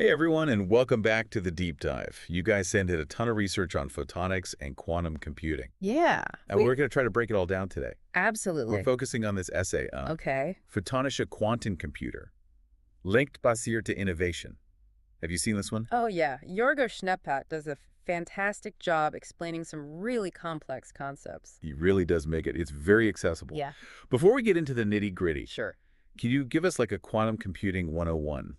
Hey everyone, and welcome back to the deep dive. You guys sent in a ton of research on photonics and quantum computing. Yeah, And we're going to try to break it all down today. We're absolutely. focusing on this essay, Okay. Photonische Quantum Computer, linkbasierte Innovation. Have you seen this one? Oh, yeah. Jorgo Schneppat does a fantastic job explaining some really complex concepts. He really does make it. It's very accessible. Yeah, Before we get into the nitty-gritty, sure. can you give us like a quantum computing 101?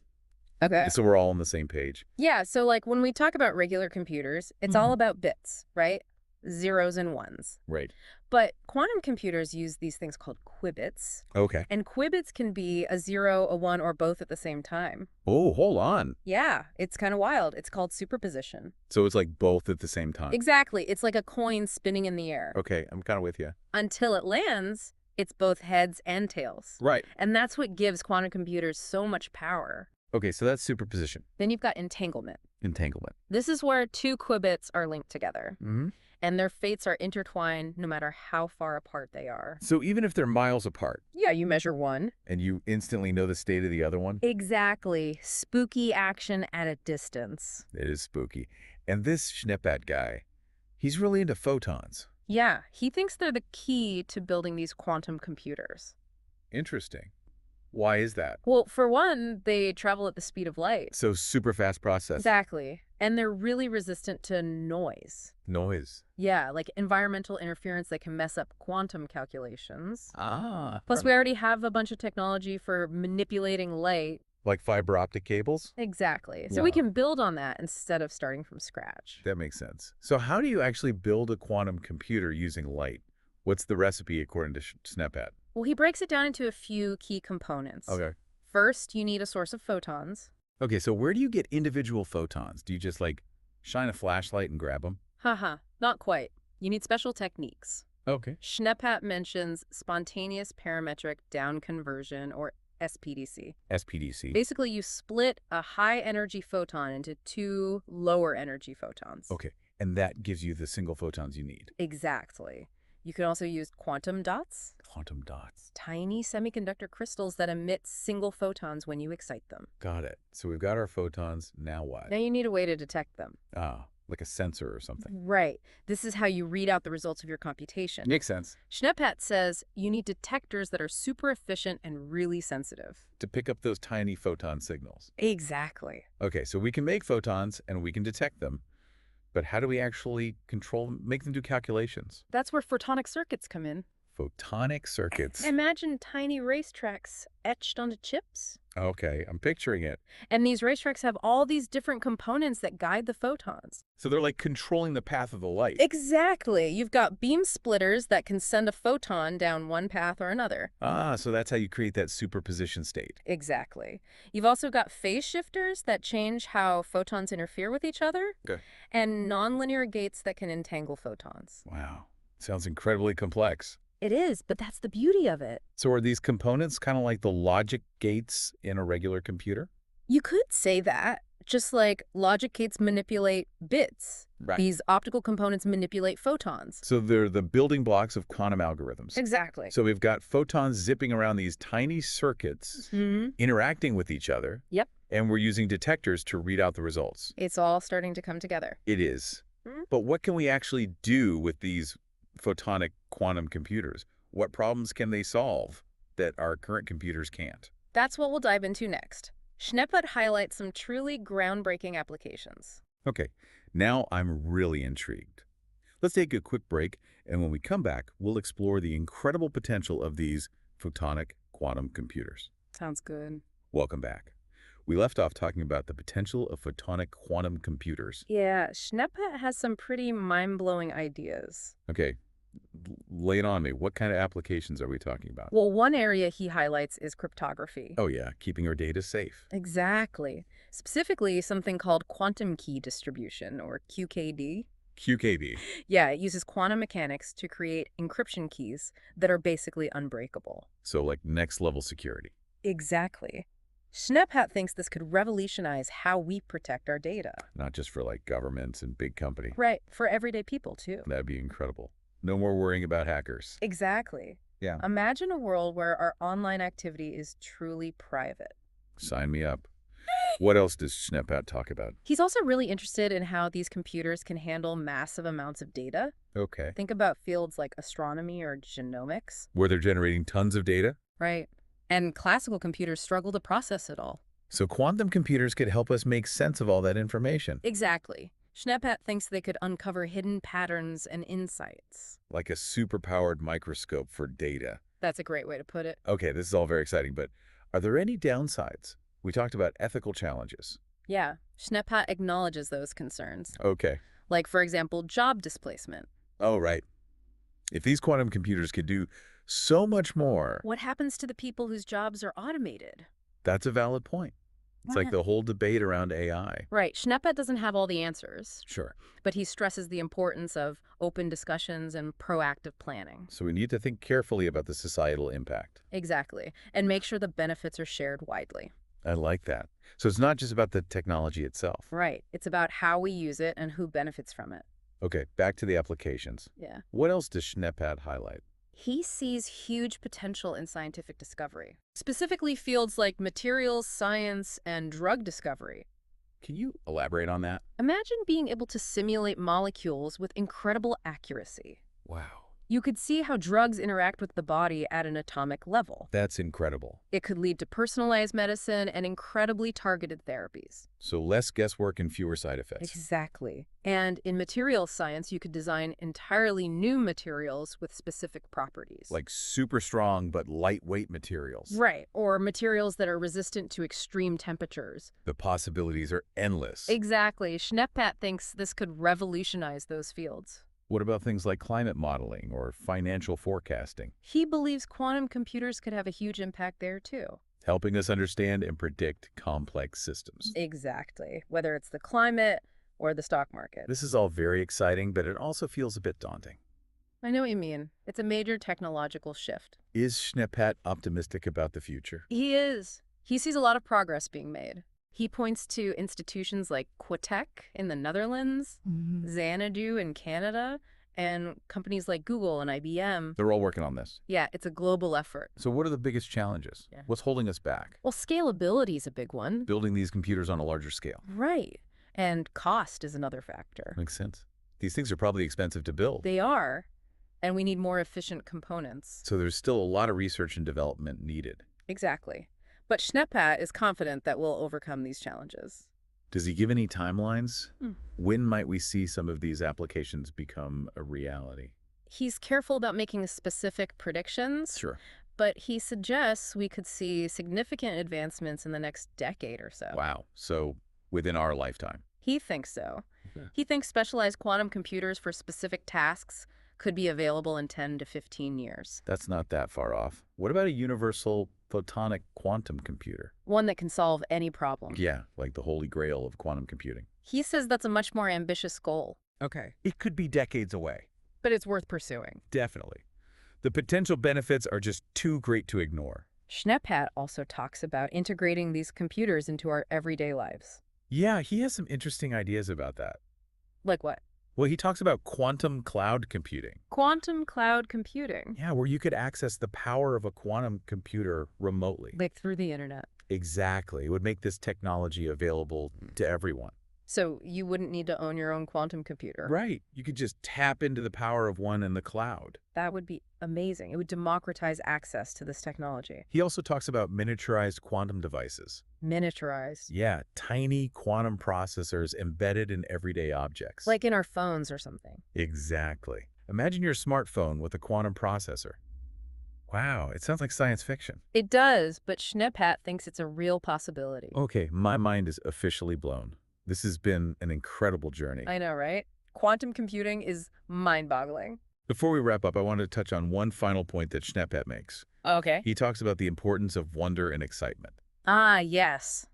Okay. So we're all on the same page. Yeah, so like when we talk about regular computers, it's all about bits, right? Zeros and ones. Right. But quantum computers use these things called qubits. Okay. And qubits can be a 0, a 1, or both at the same time. Oh, hold on. Yeah, it's kind of wild. It's called superposition. So it's like both at the same time. Exactly. It's like a coin spinning in the air. Okay, I'm kind of with you. Until it lands, it's both heads and tails. Right. And that's what gives quantum computers so much power. Okay, so that's superposition. Then you've got entanglement. Entanglement. This is where two qubits are linked together, Mm-hmm. and their fates are intertwined no matter how far apart they are. So even if they're miles apart Yeah, you measure one. and you instantly know the state of the other one, Exactly. Spooky action at a distance. it is spooky. And this Schneppat guy, he's really into photons. Yeah, he thinks they're the key to building these quantum computers. Interesting. Why is that? Well, for one, they travel at the speed of light. So super fast process. Exactly. And they're really resistant to noise. Noise. Yeah, like environmental interference that can mess up quantum calculations. Ah. Plus, we already have a bunch of technology for manipulating light. Like fiber optic cables? Exactly. So we Wow. can build on that instead of starting from scratch. That makes sense. So how do you actually build a quantum computer using light? What's the recipe according to Schneppat? Well, he breaks it down into a few key components. Okay. First, you need a source of photons. Okay, so where do you get individual photons? Do you just like shine a flashlight and grab them? Haha, not quite. You need special techniques. Okay. Schneppat mentions spontaneous parametric down conversion, or SPDC. SPDC. Basically, you split a high-energy photon into two lower-energy photons. Okay, and that gives you the single photons you need. Exactly. You can also use quantum dots, Quantum dots. tiny semiconductor crystals that emit single photons when you excite them. Got it. So we've got our photons. Now what? Now you need a way to detect them. Ah, like a sensor or something. Right. This is how you read out the results of your computation. Makes sense. Schneppat says you need detectors that are super efficient and really sensitive. To pick up those tiny photon signals. Exactly. Okay, so we can make photons and we can detect them. But how do we actually make them do calculations? That's where photonic circuits come in. Photonic circuits. Imagine tiny racetracks etched onto chips. Okay, I'm picturing it. And these racetracks have all these different components that guide the photons. So they're like controlling the path of the light. Exactly. You've got beam splitters that can send a photon down one path or another. Ah, so that's how you create that superposition state. Exactly. You've also got phase shifters that change how photons interfere with each other. Okay. And nonlinear gates that can entangle photons. Wow, sounds incredibly complex. It is, but that's the beauty of it. So are these components kind of like the logic gates in a regular computer? You could say that, just like logic gates manipulate bits. Right. These optical components manipulate photons. So they're the building blocks of quantum algorithms. Exactly. So we've got photons zipping around these tiny circuits, interacting with each other. Yep. And we're using detectors to read out the results. It's all starting to come together. It is. Mhm. But what can we actually do with these photonic quantum computers? What problems can they solve that our current computers can't? That's what we'll dive into next. Schneppat highlights some truly groundbreaking applications. Okay, now I'm really intrigued. Let's take a quick break, and when we come back, we'll explore the incredible potential of these photonic quantum computers. Sounds good. Welcome back. We left off talking about the potential of photonic quantum computers. Yeah, Schneppat has some pretty mind-blowing ideas. Okay, lay it on me. What kind of applications are we talking about? Well, one area he highlights is cryptography. Oh yeah, keeping our data safe. Exactly. Specifically, something called quantum key distribution, or QKD. QKD. Yeah, it uses quantum mechanics to create encryption keys that are basically unbreakable. So like next level security. Exactly. Schneppat thinks this could revolutionize how we protect our data. Not just for like governments and big company. Right, for everyday people too. That'd be incredible. No more worrying about hackers. Exactly. Yeah. Imagine a world where our online activity is truly private. Sign me up. What else does Schneepat talk about? He's also really interested in how these computers can handle massive amounts of data. Okay. Think about fields like astronomy or genomics. Where they're generating tons of data? Right. And classical computers struggle to process it all. So quantum computers could help us make sense of all that information. Exactly. Schneepat thinks they could uncover hidden patterns and insights. Like a superpowered microscope for data. That's a great way to put it. Okay, this is all very exciting, but are there any downsides? We talked about ethical challenges. Yeah, Schneepat acknowledges those concerns. Okay. Like, for example, job displacement. Oh, right. If these quantum computers could do so much more, What happens to the people whose jobs are automated? that's a valid point. It's like the whole debate around AI. Right. Schneepat doesn't have all the answers, Sure. but he stresses the importance of open discussions and proactive planning. So we need to think carefully about the societal impact. Exactly. And make sure the benefits are shared widely. I like that. So it's not just about the technology itself. Right. It's about how we use it and who benefits from it. Okay, back to the applications. Yeah. What else does Schneepat highlight? He sees huge potential in scientific discovery, specifically fields like materials science and drug discovery. Can you elaborate on that? Imagine being able to simulate molecules with incredible accuracy. Wow. You could see how drugs interact with the body at an atomic level. That's incredible. It could lead to personalized medicine and incredibly targeted therapies. So less guesswork and fewer side effects. Exactly. And in materials science, you could design entirely new materials with specific properties. Like super strong but lightweight materials. Right, or materials that are resistant to extreme temperatures. The possibilities are endless. Exactly. Schneepat thinks this could revolutionize those fields. What about things like climate modeling or financial forecasting? He believes quantum computers could have a huge impact there, too. Helping us understand and predict complex systems. Exactly. Whether it's the climate or the stock market. This is all very exciting, but it also feels a bit daunting. I know what you mean. It's a major technological shift. Is Schneepat optimistic about the future? He is. He sees a lot of progress being made. He points to institutions like Quatec in the Netherlands, Xanadu in Canada, and companies like Google and IBM. They're all working on this. Yeah, it's a global effort. So what are the biggest challenges? Yeah. What's holding us back? Well, scalability is a big one. Building these computers on a larger scale. Right. And cost is another factor. Makes sense. These things are probably expensive to build. They are, and we need more efficient components. So there's still a lot of research and development needed. Exactly. But Schneepat is confident that we'll overcome these challenges. Does he give any timelines? When might we see some of these applications become a reality? He's careful about making specific predictions, Sure. but he suggests we could see significant advancements in the next decade or so. Wow. So within our lifetime. He thinks so. Okay. He thinks specialized quantum computers for specific tasks could be available in 10 to 15 years. That's not that far off. What about a universal photonic quantum computer? One that can solve any problem. Yeah, like the holy grail of quantum computing. He says that's a much more ambitious goal, Okay. It could be decades away. but it's worth pursuing. Definitely. The potential benefits are just too great to ignore. Schneepat also talks about integrating these computers into our everyday lives. Yeah, he has some interesting ideas about that. Like what? Well, he talks about quantum cloud computing. Quantum cloud computing. Yeah, where you could access the power of a quantum computer remotely. Like through the internet. Exactly. It would make this technology available to everyone. So you wouldn't need to own your own quantum computer. Right. You could just tap into the power of one in the cloud. That would be amazing. It would democratize access to this technology. He also talks about miniaturized quantum devices. Miniaturized. Yeah, tiny quantum processors embedded in everyday objects. Like in our phones or something. Exactly. Imagine your smartphone with a quantum processor. Wow, it sounds like science fiction. It does, but Schneepat thinks it's a real possibility. Okay, my mind is officially blown. This has been an incredible journey. I know, right? Quantum computing is mind-boggling. Before we wrap up, I wanted to touch on one final point that Schneepat makes. Okay. He talks about the importance of wonder and excitement. Ah, yes.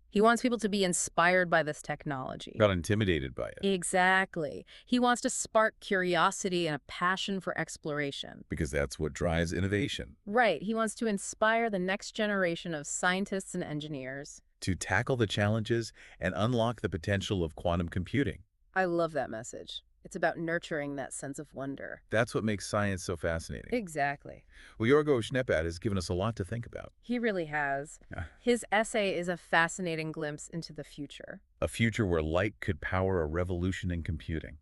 He wants people to be inspired by this technology. Not intimidated by it. Exactly. He wants to spark curiosity and a passion for exploration. Because that's what drives innovation. Right. He wants to inspire the next generation of scientists and engineers. To tackle the challenges and unlock the potential of quantum computing. I love that message. It's about nurturing that sense of wonder. That's what makes science so fascinating. Exactly. Well, Yorgo Schneeppad has given us a lot to think about. He really has. Yeah. His essay is a fascinating glimpse into the future. A future where light could power a revolution in computing.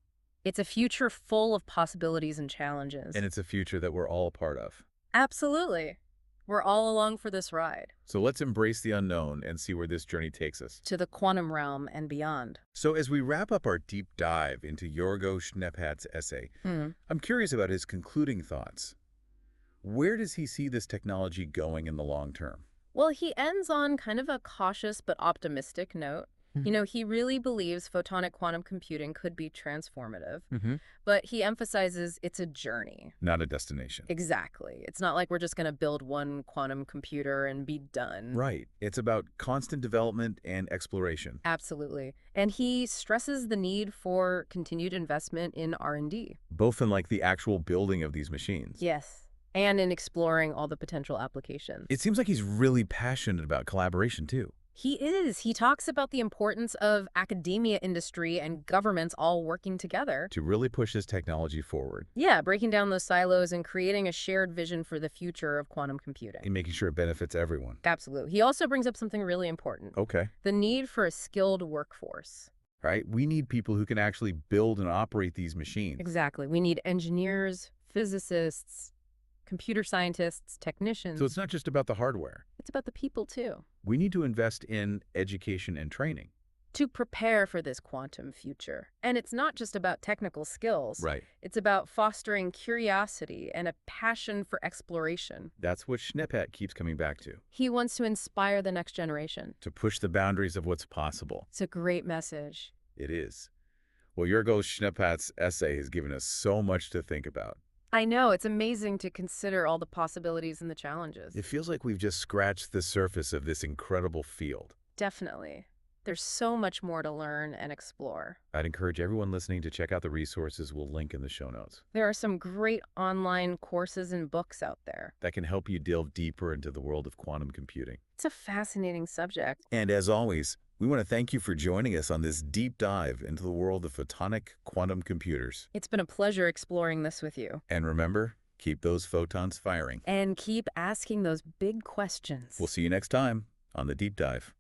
It's a future full of possibilities and challenges. And it's a future that we're all a part of. Absolutely. We're all along for this ride. So let's embrace the unknown and see where this journey takes us. To the quantum realm and beyond. So as we wrap up our deep dive into Yorgo Schneeppad's essay, I'm curious about his concluding thoughts. Where does he see this technology going in the long term? Well, he ends on kind of a cautious but optimistic note. You know, he really believes photonic quantum computing could be transformative, but he emphasizes it's a journey. Not a destination. Exactly. It's not like we're just going to build one quantum computer and be done. Right. It's about constant development and exploration. Absolutely. And he stresses the need for continued investment in R&D. Both in like the actual building of these machines. Yes. And in exploring all the potential applications. It seems like he's really passionate about collaboration too. He is. He talks about the importance of academia, industry, and governments all working together. To really push this technology forward. Yeah, breaking down those silos and creating a shared vision for the future of quantum computing. And making sure it benefits everyone. Absolutely. He also brings up something really important. Okay. The need for a skilled workforce. Right? We need people who can actually build and operate these machines. Exactly. We need engineers, physicists, computer scientists, technicians. So it's not just about the hardware. It's about the people, too. We need to invest in education and training. To prepare for this quantum future. And it's not just about technical skills. Right. It's about fostering curiosity and a passion for exploration. That's what Schneeppad keeps coming back to. He wants to inspire the next generation. To push the boundaries of what's possible. It's a great message. It is. Well, Yorgo Schneeppad's essay has given us so much to think about. I know, it's amazing to consider all the possibilities and the challenges. It feels like we've just scratched the surface of this incredible field. Definitely. There's so much more to learn and explore. I'd encourage everyone listening to check out the resources we'll link in the show notes. There are some great online courses and books out there. That can help you delve deeper into the world of quantum computing. It's a fascinating subject. And as always, we want to thank you for joining us on this deep dive into the world of photonic quantum computers. It's been a pleasure exploring this with you. And remember, keep those photons firing. And keep asking those big questions. We'll see you next time on The Deep Dive.